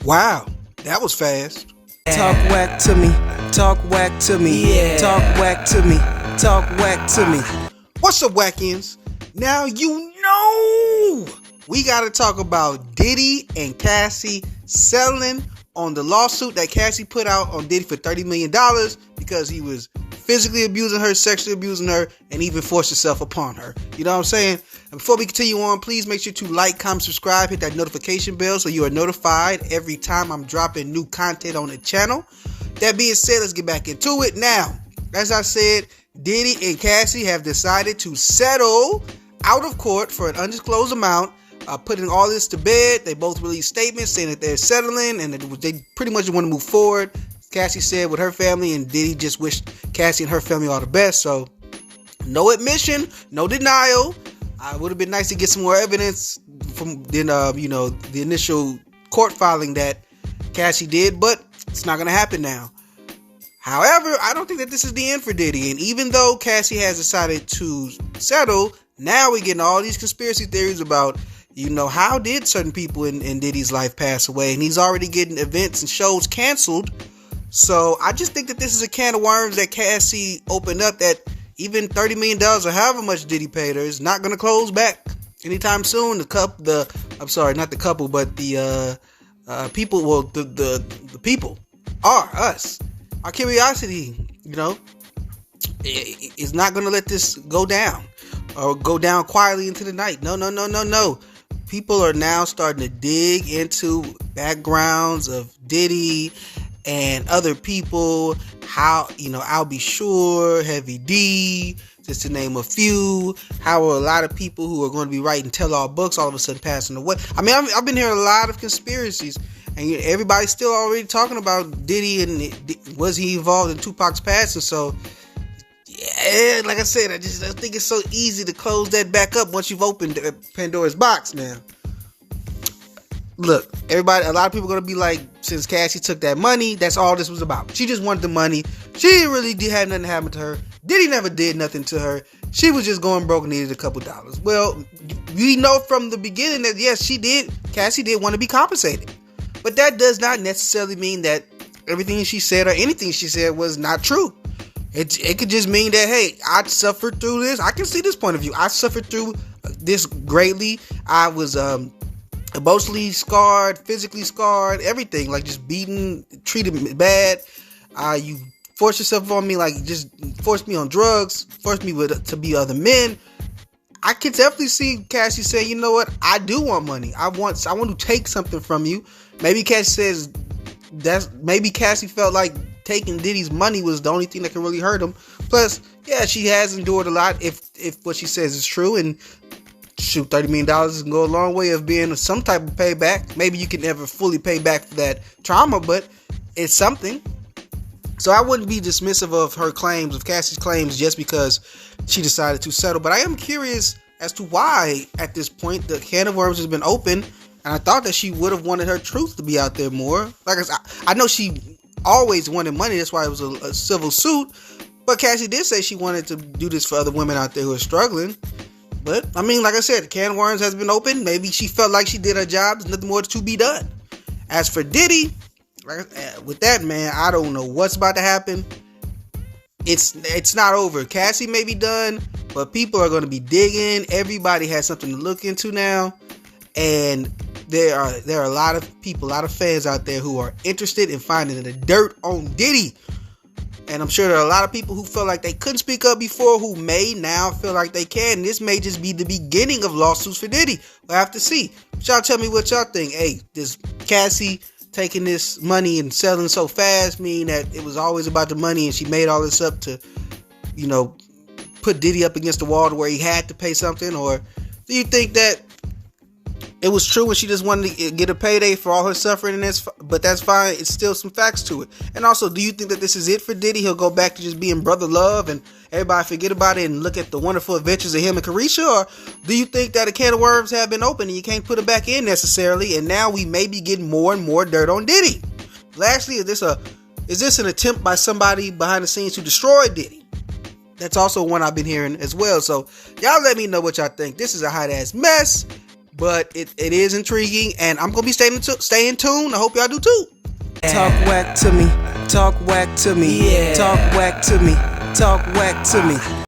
Wow, that was fast. Talk whack to me, talk whack to me, talk whack to me, talk whack to me. What's up, Wackians? Now you know we gotta talk about Diddy and Cassie settling on the lawsuit that Cassie put out on Diddy for $30 million because he was physically abusing her, sexually abusing her, and even forced himself upon her. You know what I'm saying? And before we continue on, please make sure to like, comment, subscribe, hit that notification bell so you are notified every time I'm dropping new content on the channel. That being said, let's get back into it. Now, as I said, Diddy and Cassie have decided to settle out of court for an undisclosed amount, putting all this to bed. They both released statements saying that they're settling and that they pretty much want to move forward. Cassie said with her family, and Diddy just wished Cassie and her family all the best. So, no admission, no denial. It would have been nice to get some more evidence from the initial court filing that Cassie did, but it's not going to happen now. However, I don't think that this is the end for Diddy, and even though Cassie has decided to settle, now we're getting all these conspiracy theories about, how did certain people in Diddy's life pass away, and he's already getting events and shows canceled. So I just think that this is a can of worms that Cassie opened up, that even $30 million or however much Diddy paid her is not going to close back anytime soon. The people, well, the people are us. Our curiosity, is not going to let this go down or go down quietly into the night. No. People are now starting to dig into backgrounds of Diddy and other people, how, I'll Be Sure, Heavy D, just to name a few, how are a lot of people who are going to be writing tell-all books all of a sudden passing away. I mean, I've been hearing a lot of conspiracies, and everybody's still already talking about Diddy and was he involved in Tupac's passing. So, yeah, like I said, I think it's so easy to close that back up once you've opened Pandora's box now. Look, everybody, a lot of people are going to be like, since Cassie took that money, that's all this was about. She just wanted the money. She didn't really have nothing happen to her. Diddy never did nothing to her. She was just going broke and needed a couple dollars. Well, we know from the beginning that, yes, Cassie did want to be compensated. But that does not necessarily mean that everything she said or anything she said was not true. It could just mean that, hey, I suffered through this. I can see this point of view. I suffered through this greatly. I was emotionally scarred, physically scarred, everything, like just beaten, treated me bad. You forced yourself on me, like just forced me on drugs, forced me to be other men. I can definitely see Cassie saying, you know what, I do want money. I want to take something from you. Maybe Cassie felt like taking Diddy's money was the only thing that can really hurt him. Plus, yeah, she has endured a lot if what she says is true, and shoot, $30 million can go a long way of being some type of payback. Maybe you can never fully pay back for that trauma, but it's something. So I wouldn't be dismissive of her claims, of Cassie's claims, just because she decided to settle. But I am curious as to why, at this point, the can of worms has been open, and I thought that she would have wanted her truth to be out there more. Like I know she always wanted money, that's why it was a civil suit. But Cassie did say she wanted to do this for other women out there who are struggling. But, I mean, like I said, the can of worms has been opened. Maybe she felt like she did her job. There's nothing more to be done. As for Diddy, with that, man, I don't know what's about to happen. It's not over. Cassie may be done, but people are going to be digging. Everybody has something to look into now. And there are a lot of people, a lot of fans out there who are interested in finding the dirt on Diddy. And I'm sure there are a lot of people who felt like they couldn't speak up before who may now feel like they can. This may just be the beginning of lawsuits for Diddy. We'll have to see. But y'all tell me what y'all think. Hey, does Cassie taking this money and selling so fast mean that it was always about the money and she made all this up to, put Diddy up against the wall to where he had to pay something? Or do you think that it was true and she just wanted to get a payday for all her suffering, but that's fine. It's still some facts to it. And also, do you think that this is it for Diddy? He'll go back to just being brother love and everybody forget about it and look at the wonderful adventures of him and Carisha? Or do you think that a can of worms have been opened and you can't put it back in necessarily, and now we may be getting more and more dirt on Diddy? Lastly, is this an attempt by somebody behind the scenes to destroy Diddy? That's also one I've been hearing as well. So y'all let me know what y'all think. This is a hot ass mess. but it is intriguing, and I'm gonna be staying tuned. I hope y'all do too. Talk whack to me. Talk whack to me. Talk whack to me. Talk whack to me.